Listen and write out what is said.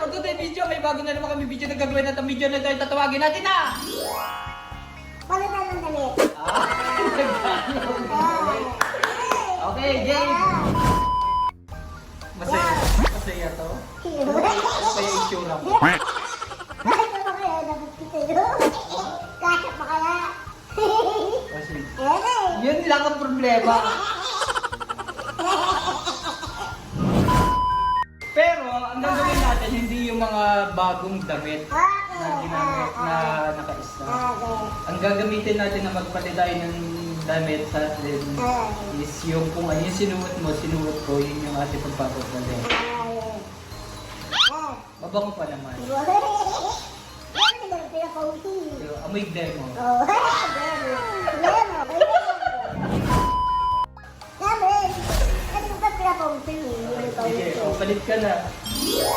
For today video, may bago na naman kami video na gagawin at ang video na tayo tatawagin natin na! Palitan ng damit. Okay, game! Masaya. Masaya to. Masaya yung itsura mo. Bakit ba kaya dapat kita yun? Kasya pa kaya? Kasi, Eh, yun lang ang problema. Pero, ang gagawin natin, hindi yung mga bagong damit na ginamit na naka-stock. Ang gagamitin natin na magpalit tayo ng damit sa atin is yung kung ano yung sinuot mo, sinuot ko, yun yung ating pagpapapalit. Mabango pa naman. So, amoy demo. Sige, o palit ka na.